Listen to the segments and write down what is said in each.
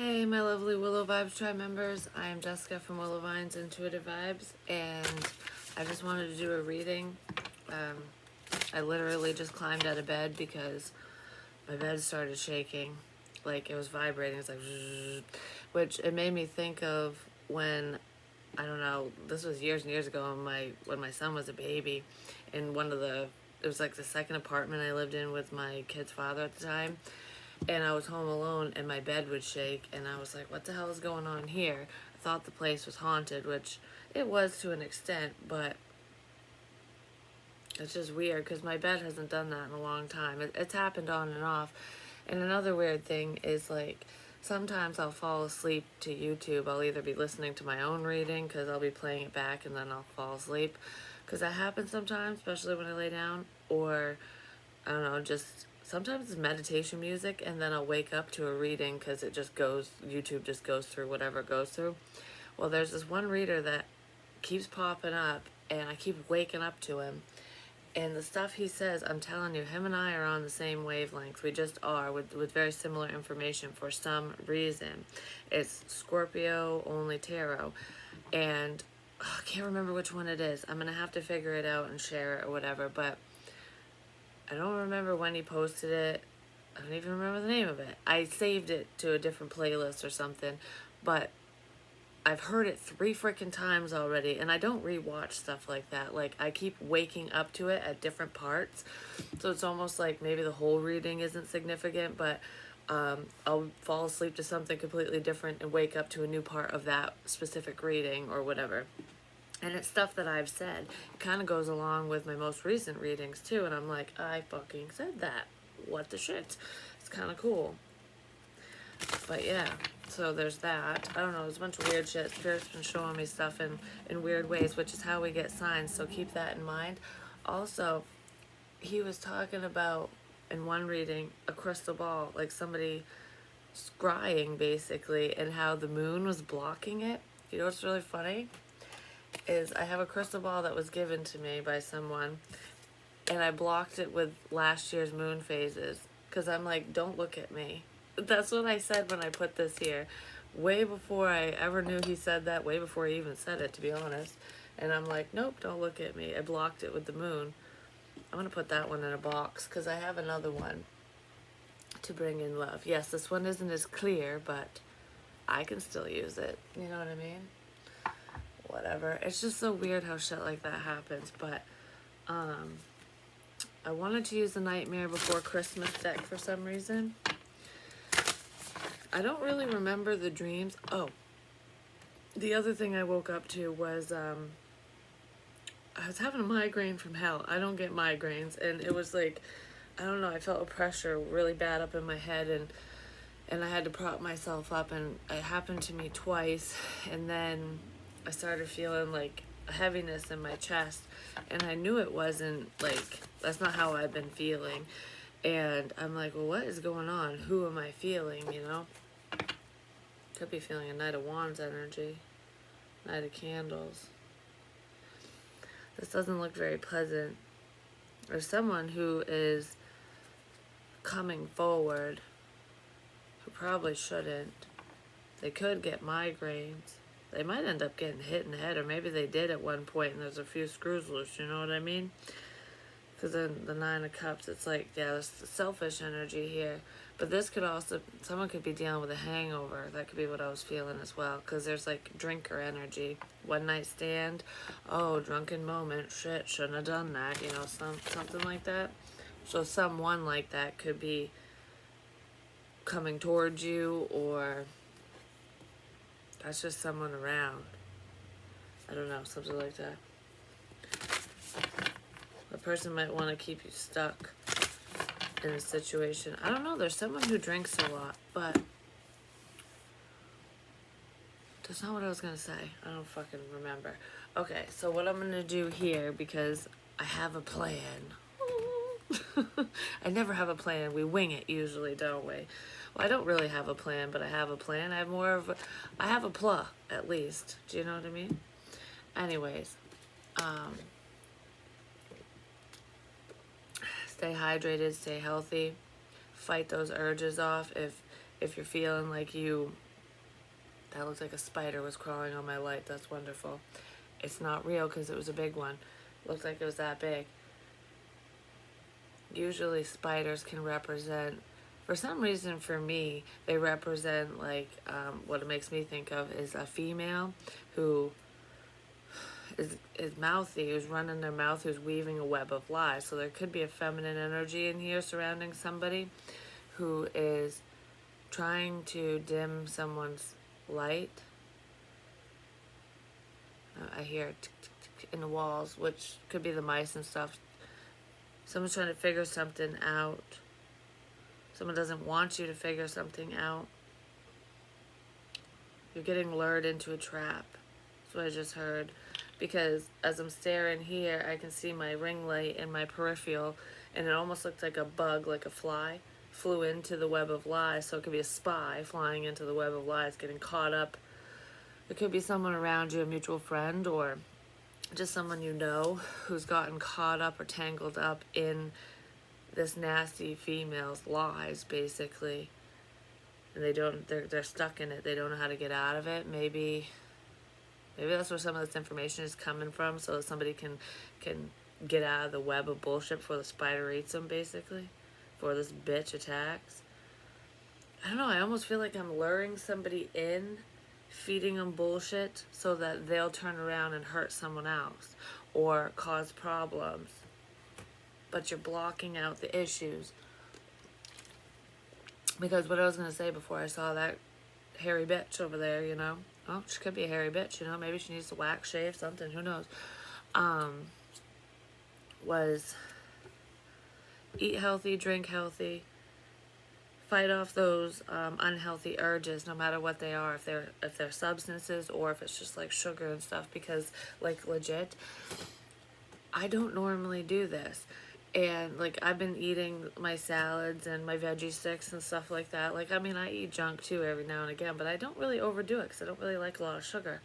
Hey, my lovely Willow Vibes Tribe members. I am Jessica from Willow Vines Intuitive Vibes, and I just wanted to do a reading. I literally just climbed out of bed because my bed started shaking, like it was vibrating. It's like, zzz, which it made me think of when, I don't know, this was years and years ago when my son was a baby, in it was like the second apartment I lived in with my kid's father at the time, and I was home alone and my bed would shake and I was like, what the hell is going on here? I thought the place was haunted, which it was to an extent, but it's just weird because my bed hasn't done that in a long time. It's happened on and off. And another weird thing is, like, sometimes I'll fall asleep to YouTube. I'll either be listening to my own reading because I'll be playing it back and then I'll fall asleep, because that happens sometimes, especially when I lay down, or I don't know, just sometimes it's meditation music and then I'll wake up to a reading because YouTube just goes through whatever it goes through. Well, there's this one reader that keeps popping up and I keep waking up to him. And the stuff he says, I'm telling you, him and I are on the same wavelength. We just are, with very similar information for some reason. It's Scorpio only tarot. And I can't remember which one it is. I'm going to have to figure it out and share it or whatever. But I don't remember when he posted it. I don't even remember the name of it. I saved it to a different playlist or something. But I've heard it 3 freaking times already, and I don't rewatch stuff like that. Like, I keep waking up to it at different parts, so it's almost like maybe the whole reading isn't significant, but I'll fall asleep to something completely different and wake up to a new part of that specific reading or whatever. And it's stuff that I've said. It kind of goes along with my most recent readings, too, and I'm like, I fucking said that. What the shit? It's kind of cool. But yeah, so there's that. I don't know, there's a bunch of weird shit. Spirit's been showing me stuff in weird ways, which is how we get signs, so keep that in mind. Also, he was talking about, in one reading, a crystal ball, like somebody scrying, basically, and how the moon was blocking it. You know what's really funny? Is I have a crystal ball that was given to me by someone, and I blocked it with last year's moon phases, because I'm like, don't look at me. That's what I said when I put this here. Way before I ever knew he said that, way before he even said it, to be honest. And I'm like, nope, don't look at me. I blocked it with the moon. I'm going to put that one in a box because I have another one to bring in love. Yes, this one isn't as clear, but I can still use it. You know what I mean? Whatever. It's just so weird how shit like that happens. But I wanted to use the Nightmare Before Christmas deck for some reason. I don't really remember the dreams. Oh, the other thing I woke up to was I was having a migraine from hell. I don't get migraines, and it was like, I don't know, I felt a pressure really bad up in my head, and I had to prop myself up, and it happened to me twice, and then I started feeling like a heaviness in my chest, and I knew it wasn't, like, that's not how I've been feeling. And I'm like, well, what is going on? Who am I feeling, you know? Could be feeling a Knight of Wands energy. Knight of Candles. This doesn't look very pleasant. There's someone who is coming forward who probably shouldn't. They could get migraines. They might end up getting hit in the head, or maybe they did at one point and there's a few screws loose, you know what I mean? Because then the Nine of Cups, it's like, yeah, there's the selfish energy here. But this could also, someone could be dealing with a hangover. That could be what I was feeling as well. Because there's like drinker energy. One night stand. Oh, drunken moment. Shit, shouldn't have done that. You know, something like that. So someone like that could be coming towards you, or that's just someone around. I don't know, something like that. The person might want to keep you stuck in a situation. I don't know, there's someone who drinks a lot, but that's not what I was going to say. I don't fucking remember. Okay, so what I'm going to do here, because I have a plan. I never have a plan. We wing it usually, don't we? Well, I don't really have a plan, but I have a plan. I have a pla, at least. Do you know what I mean? Anyways, stay hydrated, stay healthy, fight those urges off. If you're feeling like you That looks like a spider was crawling on my light. That's wonderful. It's not real because it was a big one. Looked like it was that big. Usually spiders can represent, for some reason for me, they represent like, what it makes me think of is a female who is mouthy, who's running their mouth, who's weaving a web of lies. So there could be a feminine energy in here surrounding somebody who is trying to dim someone's light. I hear tick, tick, tick in the walls, which could be the mice and stuff. Someone's trying to figure something out. Someone doesn't want you to figure something out. You're getting lured into a trap. That's what I just heard. Because as I'm staring here, I can see my ring light in my peripheral, and it almost looked like a bug, like a fly, flew into the web of lies. So it could be a spy flying into the web of lies, getting caught up. It could be someone around you, a mutual friend, or just someone you know who's gotten caught up or tangled up in this nasty female's lies, basically. And they're stuck in it. They don't know how to get out of it. Maybe that's where some of this information is coming from, so that somebody can get out of the web of bullshit before the spider eats them, basically. Before this bitch attacks. I don't know, I almost feel like I'm luring somebody in, feeding them bullshit, so that they'll turn around and hurt someone else, or cause problems. But you're blocking out the issues. Because what I was going to say before I saw that hairy bitch over there, you know, oh, she could be a hairy bitch, you know, maybe she needs to wax, shave, something, who knows, was eat healthy, drink healthy, fight off those unhealthy urges, no matter what they are, if they're substances or if it's just like sugar and stuff, because like legit, I don't normally do this. And like I've been eating my salads and my veggie sticks and stuff like that. Like, I mean, I eat junk too every now and again, but I don't really overdo it because I don't really like a lot of sugar.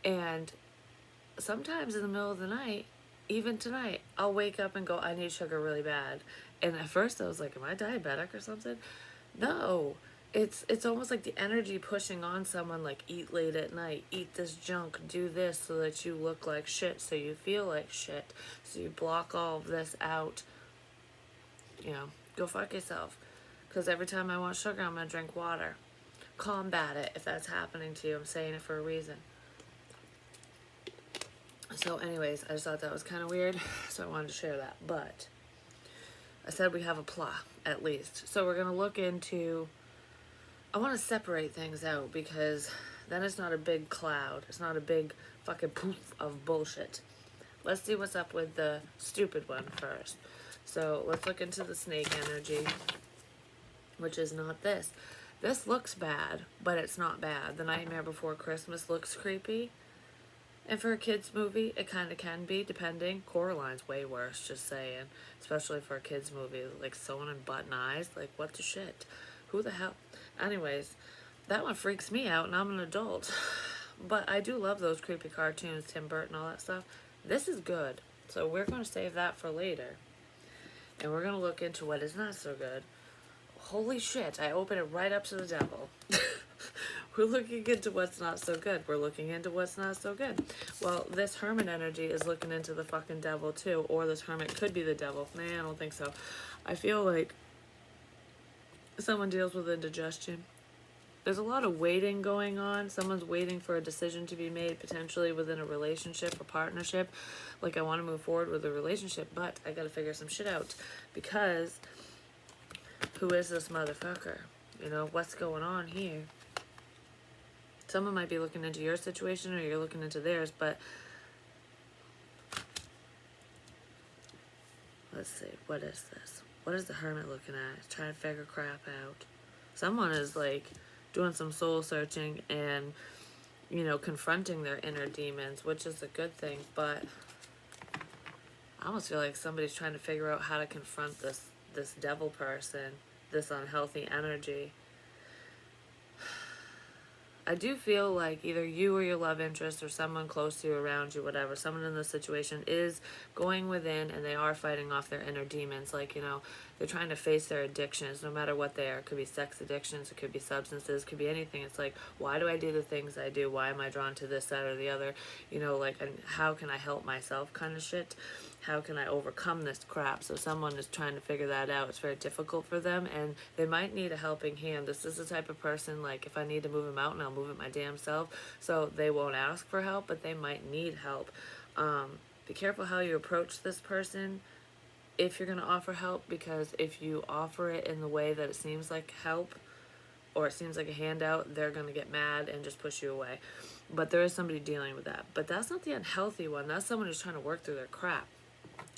And sometimes in the middle of the night, even tonight, I'll wake up and go, I need sugar really bad. And at first I was like, am I diabetic or something? No. It's almost like the energy pushing on someone, like, eat late at night, eat this junk, do this so that you look like shit, so you feel like shit, so you block all of this out. You know, go fuck yourself. Because every time I want sugar, I'm going to drink water. Combat it if that's happening to you. I'm saying it for a reason. So anyways, I just thought that was kind of weird, so I wanted to share that. But I said we have a plot, at least. So we're going to look into... I want to separate things out, because then it's not a big cloud. It's not a big fucking poof of bullshit. Let's see what's up with the stupid one first. So let's look into the snake energy, which is not this. This looks bad, but it's not bad. The Nightmare Before Christmas looks creepy. And for a kid's movie, it kind of can be, depending. Coraline's way worse, just saying. Especially for a kid's movie. Like, sewing in button eyes. Like, what the shit? Who the hell? Anyways, that one freaks me out, and I'm an adult. But I do love those creepy cartoons, Tim Burton, all that stuff. This is good. So we're going to save that for later. And we're going to look into what is not so good. Holy shit, I opened it right up to the devil. We're looking into what's not so good. We're looking into what's not so good. Well, this hermit energy is looking into the fucking devil too. Or this hermit could be the devil. Nah, I don't think so. I feel like someone deals with indigestion. There's a lot of waiting going on. Someone's waiting for a decision to be made, potentially within a relationship or partnership. Like, I want to move forward with a relationship, but I gotta figure some shit out. Because, who is this motherfucker? You know, what's going on here? Someone might be looking into your situation, or you're looking into theirs, but let's see, what is this? What is the hermit looking at? He's trying to figure crap out. Someone is like doing some soul searching and, you know, confronting their inner demons, which is a good thing, but I almost feel like somebody's trying to figure out how to confront this devil person, this unhealthy energy. I do feel like either you or your love interest or someone close to you, around you, whatever, someone in this situation is going within and they are fighting off their inner demons. Like, they're trying to face their addictions, no matter what they are. It could be sex addictions, it could be substances, it could be anything. It's like, why do I do the things I do? Why am I drawn to this, that, or the other? And how can I help myself kind of shit? How can I overcome this crap? So someone is trying to figure that out. It's very difficult for them, and they might need a helping hand. This is the type of person, like, if I need to move a mountain, I'll move it my damn self. So they won't ask for help, but they might need help. Be careful how you approach this person if you're going to offer help, because if you offer it in the way that it seems like help or it seems like a handout, they're going to get mad and just push you away. But there is somebody dealing with that. But that's not the unhealthy one. That's someone who's trying to work through their crap.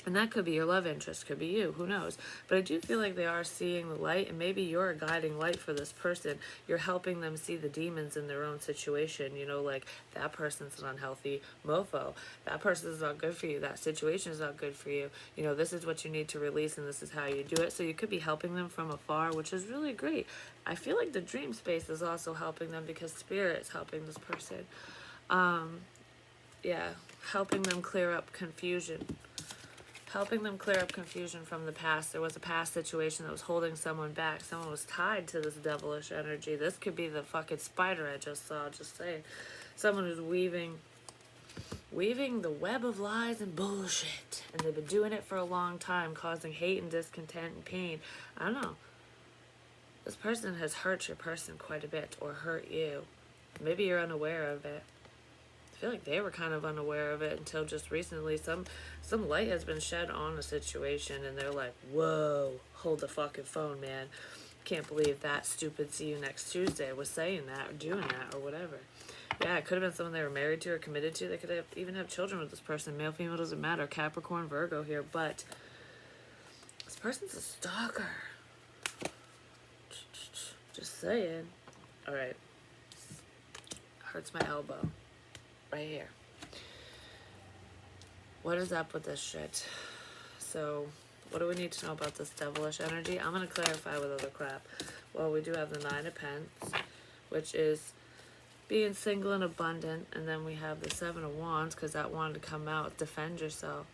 And that could be your love interest, could be you, who knows. But I do feel like they are seeing the light, and maybe you're a guiding light for this person. You're helping them see the demons in their own situation. Like, that person's an unhealthy mofo. That person is not good for you. That situation is not good for you. This is what you need to release, and this is how you do it. So you could be helping them from afar, which is really great. I feel like the dream space is also helping them because spirit is helping this person. Helping them clear up confusion. Helping them clear up confusion from the past. There was a past situation that was holding someone back. Someone was tied to this devilish energy. This could be the fucking spider I just saw, just saying. Someone who's weaving the web of lies and bullshit. And they've been doing it for a long time, causing hate and discontent and pain. I don't know. This person has hurt your person quite a bit, or hurt you. Maybe you're unaware of it. I feel like they were kind of unaware of it until just recently. Some light has been shed on the situation, and they're like, whoa, hold the fucking phone, man. Can't believe that stupid see you next Tuesday was saying that or doing that or whatever. Yeah, it could have been someone they were married to or committed to. They could even have children with this person. Male, female, doesn't matter. Capricorn, Virgo here. But this person's a stalker. Just saying. All right. Hurts my elbow. Right here. What is up with this shit? So, what do we need to know about this devilish energy? I'm going to clarify with other crap. Well, we do have the Nine of Pence, which is being single and abundant. And then we have the Seven of Wands, because that wanted to come out. Defend yourself.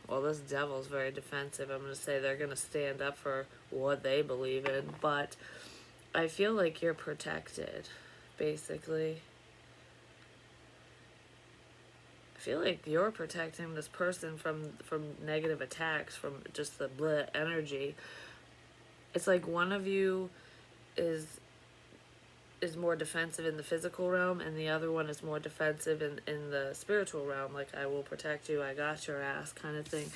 Well, this devil's very defensive. I'm going to say they're going to stand up for what they believe in. But I feel like you're protected, basically. I feel like you're protecting this person from negative attacks, from just the bleh energy. It's like one of you is more defensive in the physical realm, and the other one is more defensive in the spiritual realm. Like, I will protect you, I got your ass kind of thing.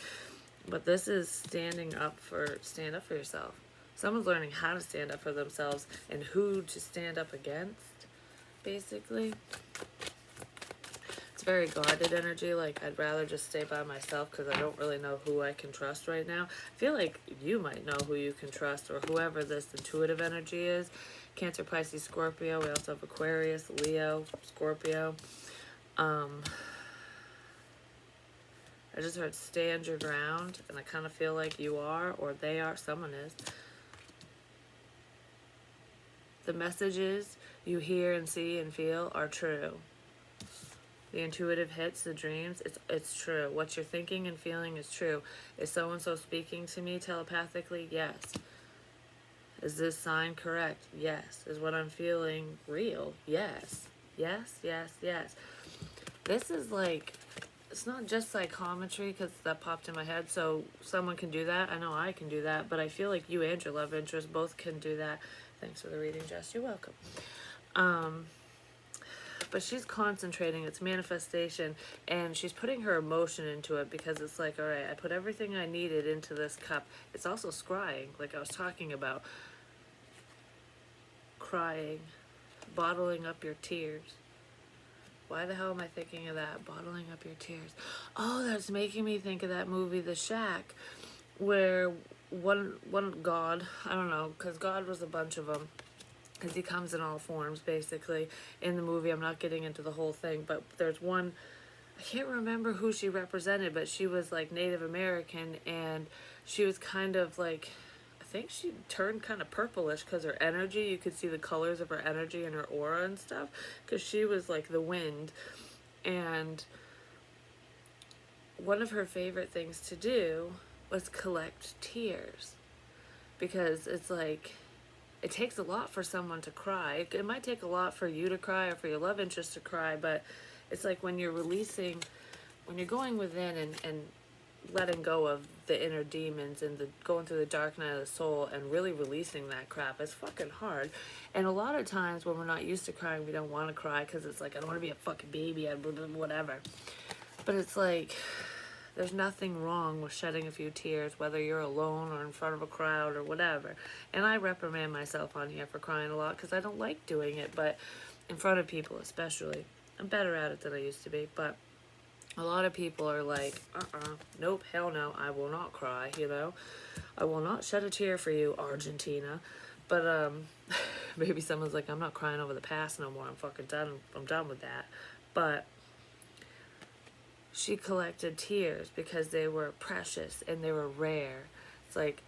But this is stand up for yourself. Someone's learning how to stand up for themselves and who to stand up against, basically. Very guarded energy. Like, I'd rather just stay by myself because I don't really know who I can trust right now. I feel like you might know who you can trust, or whoever this intuitive energy is. Cancer, Pisces, Scorpio. We also have Aquarius, Leo, Scorpio. I just heard stand your ground, and I kind of feel like you are, or they are, someone is. The messages you hear and see and feel are true. The intuitive hits, the dreams, it's true. What you're thinking and feeling is true. Is so-and-so speaking to me telepathically? Yes. Is this sign correct? Yes. Is what I'm feeling real? Yes. Yes, yes, yes. This is like, it's not just psychometry, because that popped in my head, so someone can do that. I know I can do that, but I feel like you and your love interest both can do that. Thanks for the reading, Jess. You're welcome. But she's concentrating, it's manifestation, and she's putting her emotion into it, because it's like, all right, I put everything I needed into this cup. It's also scrying, like I was talking about. Crying, bottling up your tears. Why the hell am I thinking of that? Bottling up your tears. Oh, that's making me think of that movie, The Shack, where one God, I don't know, because God was a bunch of them. Because he comes in all forms, basically, in the movie. I'm not getting into the whole thing, but there's one, I can't remember who she represented, but she was, like, Native American, and she was kind of, like, I think she turned kind of purplish because her energy, you could see the colors of her energy and her aura and stuff, because she was like the wind. And one of her favorite things to do was collect tears, because it's like, it takes a lot for someone to cry. It might take a lot for you to cry or for your love interest to cry, but it's like when you're releasing, when you're going within and letting go of the inner demons and the going through the dark night of the soul and really releasing that crap, it's fucking hard. And a lot of times when we're not used to crying, we don't want to cry because it's like, I don't want to be a fucking baby, whatever. But it's like, there's nothing wrong with shedding a few tears, whether you're alone or in front of a crowd or whatever. And I reprimand myself on here for crying a lot because I don't like doing it, but in front of people especially. I'm better at it than I used to be, but a lot of people are like, nope, hell no, I will not cry, you know? I will not shed a tear for you, Argentina. But, maybe someone's like, I'm not crying over the past no more, I'm fucking done, I'm done with that. But she collected tears because they were precious and they were rare. It's like,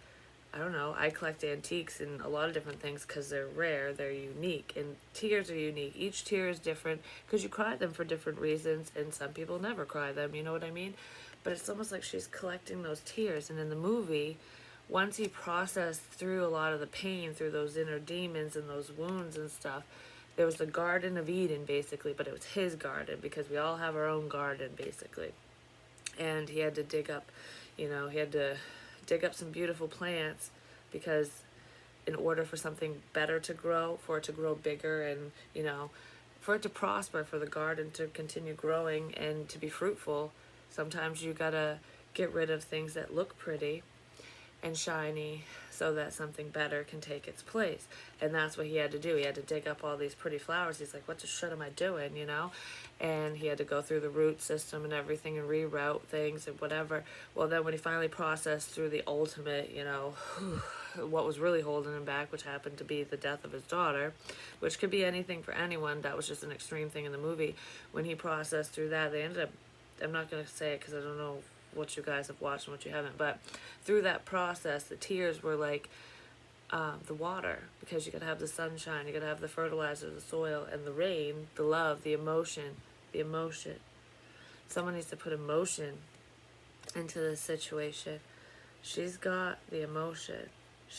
I don't know, I collect antiques and a lot of different things because they're rare, they're unique, and tears are unique. Each tear is different because you cry them for different reasons, and some people never cry them, you know what I mean? But it's almost like she's collecting those tears, and in the movie, once he processed through a lot of the pain, through those inner demons and those wounds and stuff, there was the Garden of Eden, basically, but it was his garden, because we all have our own garden, basically. And he had to dig up, he had to dig up some beautiful plants, because in order for something better to grow, for it to grow bigger and, for it to prosper, for the garden to continue growing and to be fruitful, sometimes you gotta get rid of things that look pretty and shiny so that something better can take its place. And that's what he had to do. He had to dig up all these pretty flowers. He's like, what the shit am I doing, And he had to go through the root system and everything and reroute things and whatever. Well, then when he finally processed through the ultimate, what was really holding him back, which happened to be the death of his daughter, which could be anything for anyone. That was just an extreme thing in the movie. When he processed through that, they ended up, I'm not going to say it because I don't know what you guys have watched and what you haven't, but through that process, the tears were like the water, because you gotta have the sunshine, you gotta have the fertilizer, the soil, and the rain, the love, the emotion. Someone needs to put emotion into this situation. She's got the emotion.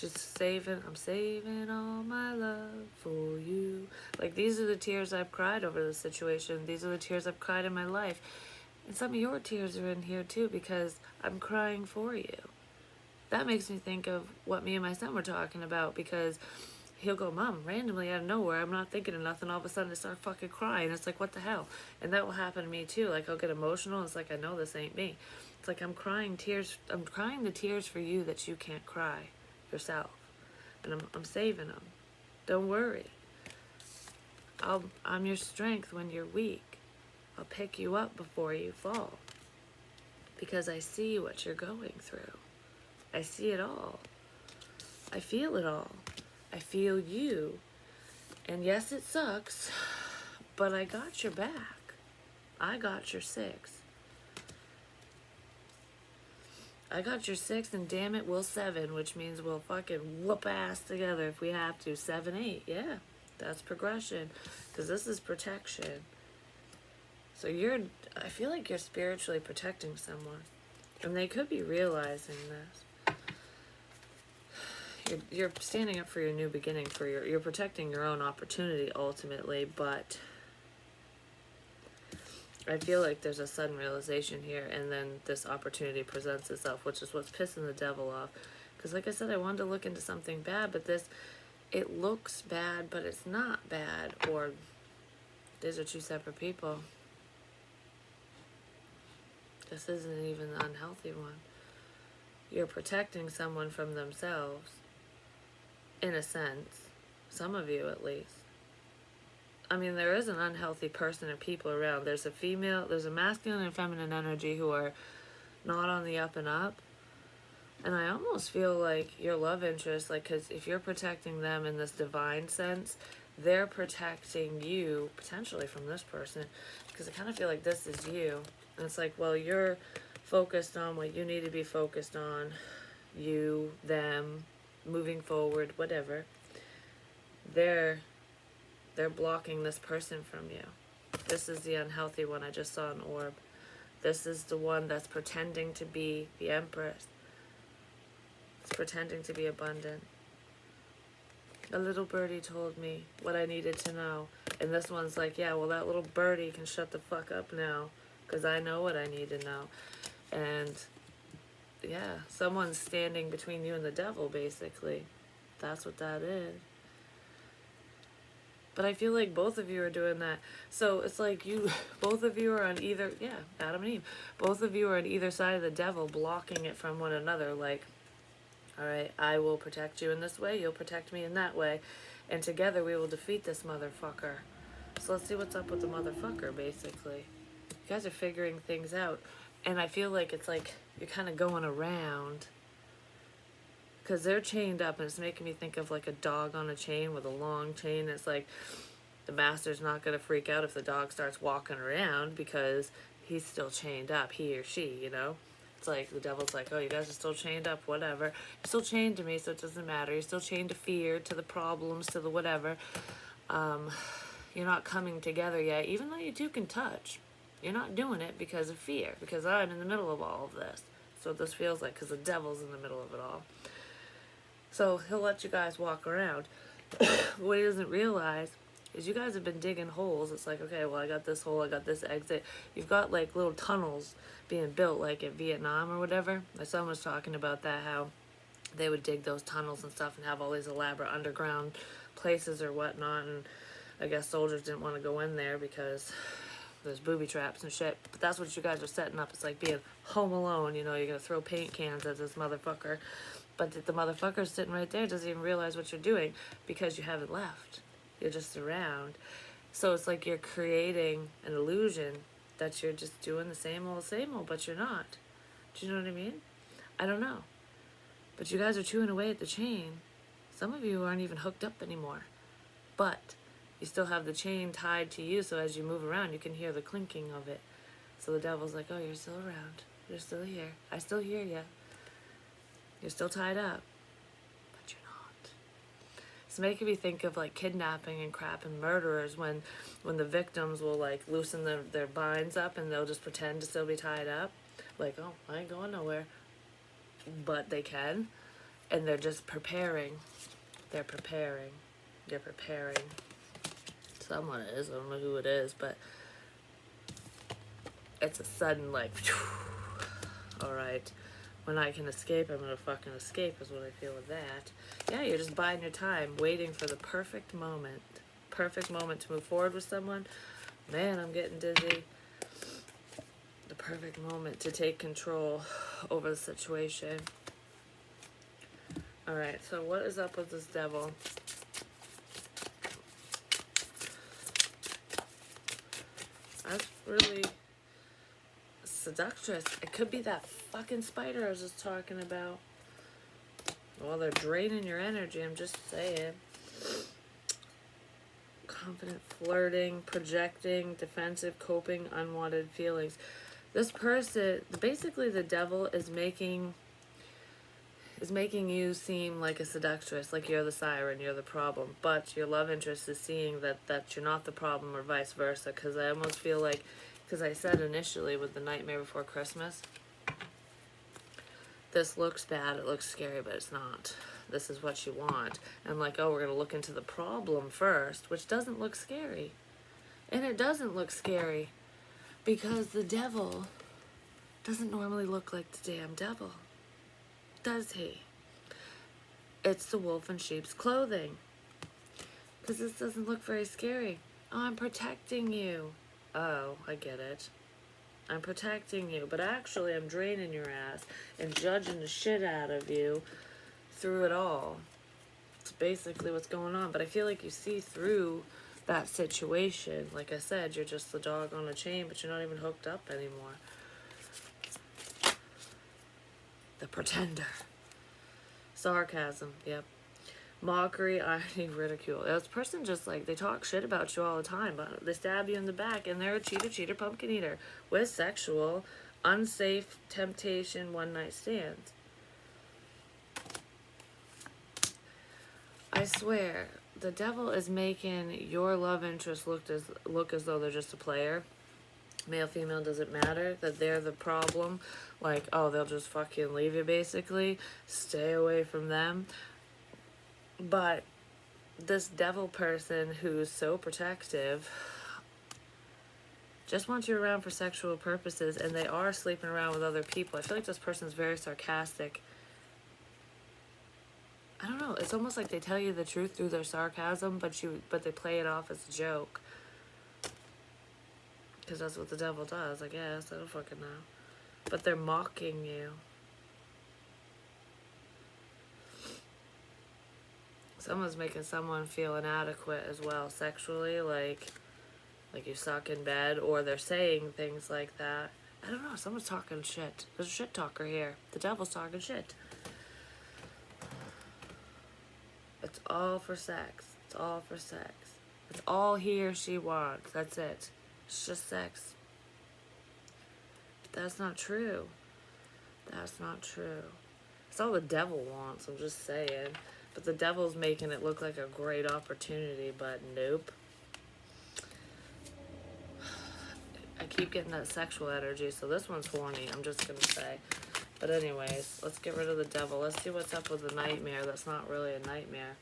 I'm saving all my love for you. Like, these are the tears I've cried over the situation. These are the tears I've cried in my life. And some of your tears are in here too, because I'm crying for you. That makes me think of what me and my son were talking about, because he'll go, Mom, randomly out of nowhere, I'm not thinking of nothing, all of a sudden I start fucking crying. It's like, what the hell? And that will happen to me too. Like, I'll get emotional. It's like, I know this ain't me. It's like I'm crying the tears for you that you can't cry yourself. And I'm saving them. Don't worry. I'm your strength when you're weak. I'll pick you up before you fall, because I see what you're going through. I see it all. I feel it all. I feel you. And yes, it sucks, but I got your back. I got your six. I got your six, and damn it, we'll seven, which means we'll fucking whoop ass together if we have to. 7, 8, yeah. That's progression, because this is protection. So I feel like you're spiritually protecting someone. And they could be realizing this. You're standing up for your new beginning, you're protecting your own opportunity ultimately, but I feel like there's a sudden realization here, and then this opportunity presents itself, which is what's pissing the devil off. Because like I said, I wanted to look into something bad, but it looks bad, but it's not bad. Or these are two separate people. This isn't even the unhealthy one. You're protecting someone from themselves, in a sense. Some of you, at least. I mean, there is an unhealthy person or people around. There's a masculine and feminine energy who are not on the up and up. And I almost feel like your love interest, because if you're protecting them in this divine sense, they're protecting you, potentially, from this person. Because I kind of feel like this is you. And it's like, well, you're focused on what you need to be focused on. You, them, moving forward, whatever, they're blocking this person from you. This is the unhealthy one. I just saw an orb. This is the one that's pretending to be the Empress. It's pretending to be abundant. A little birdie told me what I needed to know. And this one's like, yeah, well, that little birdie can shut the fuck up now, because I know what I need to know. And yeah, someone's standing between you and the devil, basically. That's what that is. But I feel like both of you are doing that. So it's like both of you are on either, yeah, Adam and Eve. Both of you are on either side of the devil, blocking it from one another. Like, all right, I will protect you in this way, you'll protect me in that way. And together we will defeat this motherfucker. So let's see what's up with the motherfucker, basically. You guys are figuring things out. And I feel like it's like you're kind of going around. Because they're chained up, and it's making me think of like a dog on a chain with a long chain. It's like the master's not going to freak out if the dog starts walking around because he's still chained up, he or she, you know? It's like the devil's like, oh, you guys are still chained up, whatever. You're still chained to me, so it doesn't matter. You're still chained to fear, to the problems, to the whatever. You're not coming together yet, even though you two can touch. You're not doing it because of fear, because I'm in the middle of all of this. So this feels like, because the devil's in the middle of it all. So he'll let you guys walk around. What he doesn't realize is you guys have been digging holes. It's like, okay, well, I got this hole, I got this exit. You've got like little tunnels being built like in Vietnam or whatever. Someone was talking about that, how they would dig those tunnels and stuff and have all these elaborate underground places or whatnot. And I guess soldiers didn't want to go in there because there's booby traps and shit. But that's what you guys are setting up. It's like being home alone, you know, you're going to throw paint cans at this motherfucker. But the motherfucker's sitting right there, doesn't even realize what you're doing because you haven't left. You're just around. So it's like you're creating an illusion that you're just doing the same old, but you're not. Do you know what I mean? I don't know. But you guys are chewing away at the chain. Some of you aren't even hooked up anymore. But you still have the chain tied to you, so as you move around, you can hear the clinking of it. So the devil's like, oh, you're still around. You're still here. I still hear you. You're still tied up, but you're not. It's making me think of like kidnapping and crap and murderers when the victims will like loosen their binds up and they'll just pretend to still be tied up. Like, oh, I ain't going nowhere. But they can. And they're just preparing. They're preparing. They're preparing. Someone is. I don't know who it is, but it's a sudden like, all right. When I can escape, I'm gonna fucking escape is what I feel with that. Yeah, you're just biding your time, waiting for the perfect moment. Perfect moment to move forward with someone. Man, I'm getting dizzy. The perfect moment to take control over the situation. Alright, so what is up with this devil? That's really seductress. It could be that fucking spider I was just talking about. Well, they're draining your energy, I'm just saying. Confident flirting, projecting, defensive, coping, unwanted feelings. This person, basically the devil is making you seem like a seductress, like you're the siren, you're the problem. But your love interest is seeing that you're not the problem or vice versa. Because I almost feel like, because I said initially with the Nightmare Before Christmas, this looks bad, it looks scary, but it's not. This is what you want. And I'm like, oh, we're going to look into the problem first, which doesn't look scary. And it doesn't look scary because the devil doesn't normally look like the damn devil. Does he? It's the wolf in sheep's clothing. Because this doesn't look very scary. Oh, I'm protecting you. Oh, I get it. I'm protecting you, but actually I'm draining your ass and judging the shit out of you through it all. It's basically what's going on, but I feel like you see through that situation. Like I said, you're just the dog on a chain, but you're not even hooked up anymore. The pretender. Sarcasm, yep. Mockery, irony, ridicule. This person just like, they talk shit about you all the time, but they stab you in the back, and they're a cheater, pumpkin eater with sexual, unsafe, temptation, one-night stands. swear, the devil is making your love interest look as though they're just a player. Male, female, doesn't matter. That they're the problem. Like, oh, they'll just fucking leave you, basically. Stay away from them. But this devil person who's so protective just wants you around for sexual purposes, and they are sleeping around with other people. I feel like this person's very sarcastic. I don't know. It's almost like they tell you the truth through their sarcasm, but they play it off as a joke. Because that's what the devil does, I guess. I don't fucking know. But they're mocking you. Someone's making someone feel inadequate as well, sexually, like you suck in bed, or they're saying things like that. I don't know. Someone's talking shit. There's a shit talker here. The devil's talking shit. It's all for sex. It's all for sex. It's all he or she wants. That's it. It's just sex. But that's not true. That's not true. It's all the devil wants, I'm just saying. But the devil's making it look like a great opportunity, but nope. I keep getting that sexual energy, so this one's horny, I'm just gonna say. But anyways, let's get rid of the devil. Let's see what's up with the nightmare that's not really a nightmare.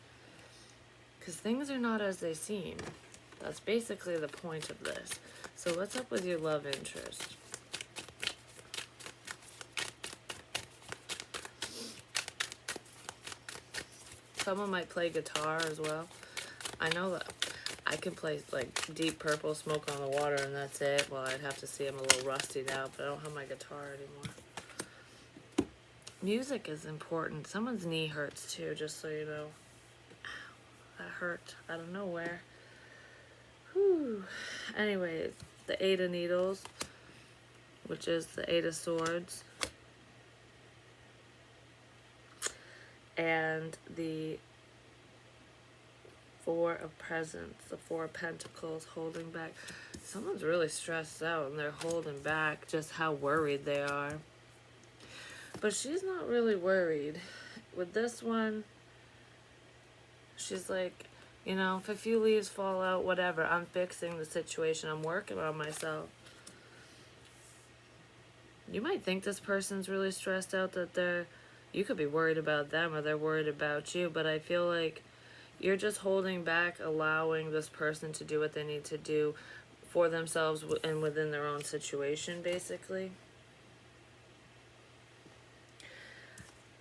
Because things are not as they seem. That's basically the point of this. So what's up with your love interest? Someone might play guitar as well. I know that I can play like Deep Purple, Smoke on the Water, and that's it. Well, I'd have to see I'm a little rusty now, but I don't have my guitar anymore. Music is important. Someone's knee hurts too, just so you know. Ow, that hurt out of nowhere. Whew. Anyways, the Eight of Needles, which is the Eight of Swords, and the Four of Presents, the Four of Pentacles, holding back. Someone's really stressed out and they're holding back just how worried they are. But she's not really worried. With this one, she's like, you know, if a few leaves fall out, whatever, I'm fixing the situation. I'm working on myself. You might think this person's really stressed out, that you could be worried about them or they're worried about you, but I feel like you're just holding back, allowing this person to do what they need to do for themselves and within their own situation, basically.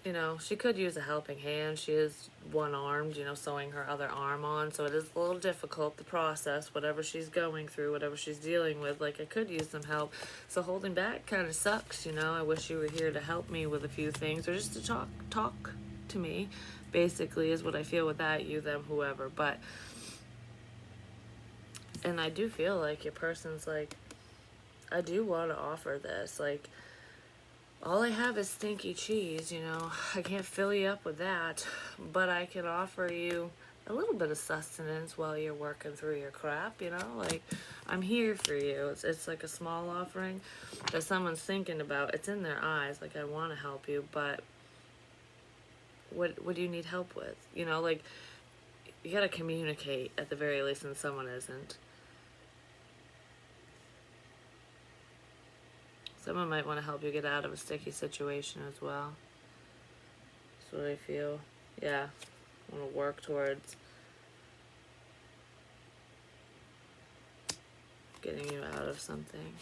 You know, she could use a helping hand. She is one-armed, you know, sewing her other arm on, so it is a little difficult, the process, whatever she's going through, whatever she's dealing with. Like, I could use some help. So holding back kind of sucks, you know. I wish you were here to help me with a few things, or just to talk to me, basically, is what I feel with that, you, them, whoever. But, and I do feel like your person's like, I do want to offer this, like, all I have is stinky cheese, you know. I can't fill you up with that, but I can offer you a little bit of sustenance while you're working through your crap, you know. Like, I'm here for you. It's like a small offering that someone's thinking about. It's in their eyes, like, I want to help you, but what do you need help with? You know, like, you gotta communicate at the very least, and someone isn't. Someone might want to help you get out of a sticky situation as well. That's what I feel. Yeah. I want to work towards getting you out of something.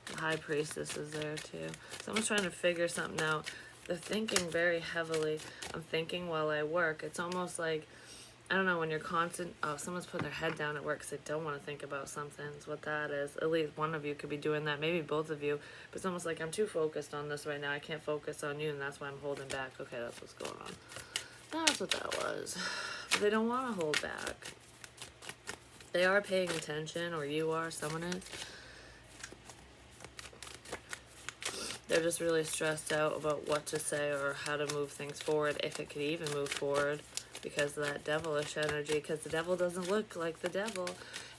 The High Priestess is there too. Someone's trying to figure something out. They're thinking very heavily. I'm thinking while I work. It's almost like, I don't know, when you're constant, oh, someone's putting their head down at work because they don't want to think about something. Is what that is. At least one of you could be doing that. Maybe both of you. But it's almost like I'm too focused on this right now. I can't focus on you, and that's why I'm holding back. Okay, that's what's going on. That's what that was. But they don't want to hold back. They are paying attention, or you are, someone is. They're just really stressed out about what to say or how to move things forward, if it could even move forward, because of that devilish energy, because the devil doesn't look like the devil,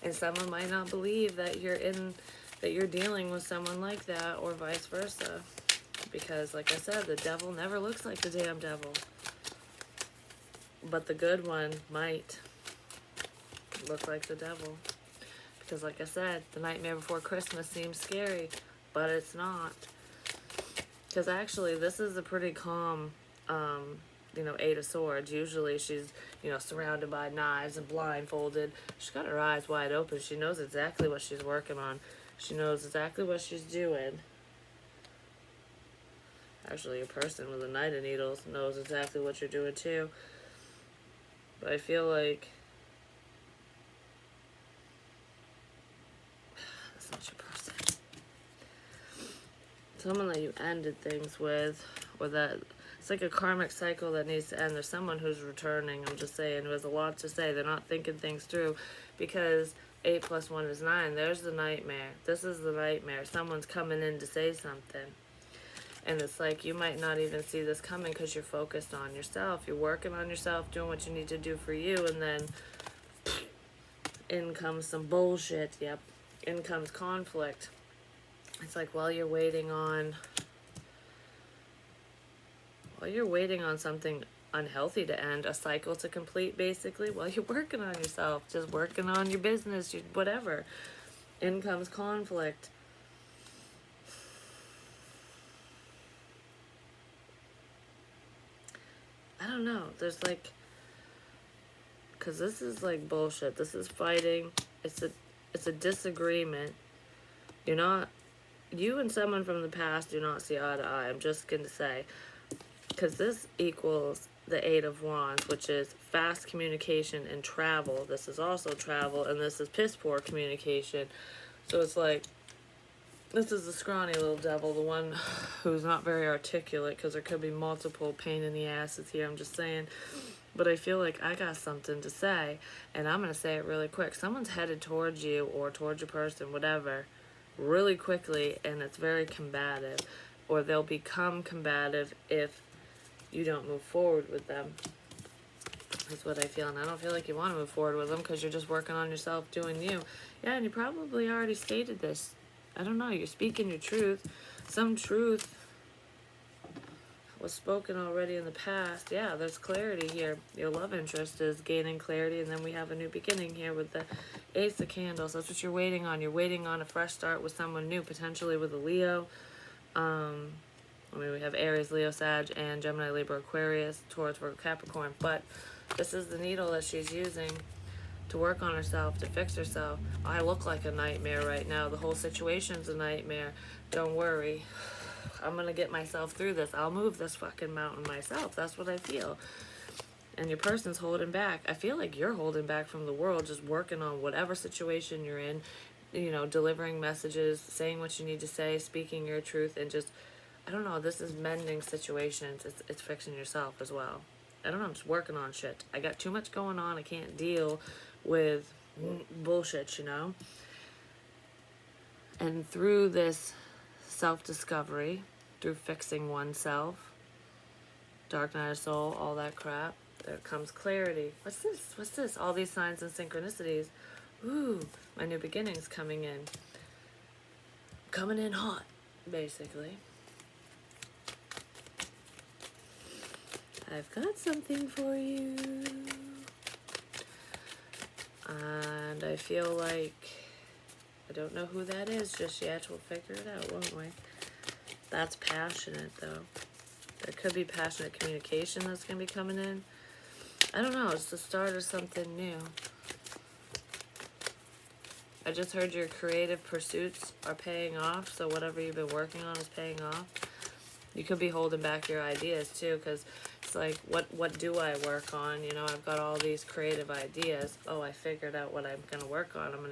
and someone might not believe that you're dealing with someone like that, or vice versa, because like I said, the devil never looks like the damn devil. But the good one might look like the devil. Because like I said, the Nightmare Before Christmas seems scary, but it's not. Because actually, this is a pretty calm, Eight of Swords. Usually she's, surrounded by knives and blindfolded. She's got her eyes wide open. She knows exactly what she's working on. She knows exactly what she's doing. Actually, a person with a Knight of Needles knows exactly what you're doing too. But I feel like that's not your person. Someone that you ended things with, or that it's like a karmic cycle that needs to end. There's someone who's returning, I'm just saying, who has a lot to say. They're not thinking things through, because 8 + 1 is 9. There's the nightmare. This is the nightmare. Someone's coming in to say something. And it's like you might not even see this coming because you're focused on yourself. You're working on yourself, doing what you need to do for you, and then in comes some bullshit. Yep. In comes conflict. It's like while you're waiting on something unhealthy to end, a cycle to complete, basically, while you're working on yourself, just working on your business, whatever. In comes conflict. I don't know. There's like, because this is like bullshit. This is fighting. It's a disagreement. You and someone from the past do not see eye to eye. I'm just going to say, because this equals the 8 of Wands, which is fast communication and travel. This is also travel, and this is piss poor communication. So it's like, this is the scrawny little devil, the one who's not very articulate, because there could be multiple pain in the asses here, I'm just saying. But I feel like I got something to say, and I'm going to say it really quick. Someone's headed towards you, or towards your person, whatever, really quickly, and it's very combative, or they'll become combative if you don't move forward with them. That's what I feel, and I don't feel like you want to move forward with them because you're just working on yourself, doing you. Yeah, and you probably already stated this. I don't know, you're speaking your truth. Some truth was spoken already in the past. Yeah, there's clarity here. Your love interest is gaining clarity, and then we have a new beginning here with the Ace of Candles. That's what you're waiting on. You're waiting on a fresh start with someone new, potentially with a Leo. We have Aries, Leo, Sag, and Gemini, Libra, Aquarius, Taurus, Virgo, Capricorn. But this is the needle that she's using to work on herself, to fix herself. I look like a nightmare right now. The whole situation's a nightmare. Don't worry. I'm going to get myself through this. I'll move this fucking mountain myself. That's what I feel. And your person's holding back. I feel like you're holding back from the world, just working on whatever situation you're in, delivering messages, saying what you need to say, speaking your truth, and just, I don't know, this is mending situations. It's fixing yourself as well. I don't know, I'm just working on shit. I got too much going on. I can't deal with bullshit, And through this self-discovery, through fixing oneself, dark night of soul, all that crap, there comes clarity. What's this? All these signs and synchronicities. Ooh, my new beginnings coming in. Coming in hot, basically. I've got something for you. And I feel like, I don't know who that is just yet. We'll figure it out, won't we? That's passionate, though. There could be passionate communication that's going to be coming in. I don't know. It's the start of something new. I just heard your creative pursuits are paying off, so whatever you've been working on is paying off. You could be holding back your ideas, too, because it's like, what do I work on? I've got all these creative ideas. Oh, I figured out what I'm going to work on. I'm going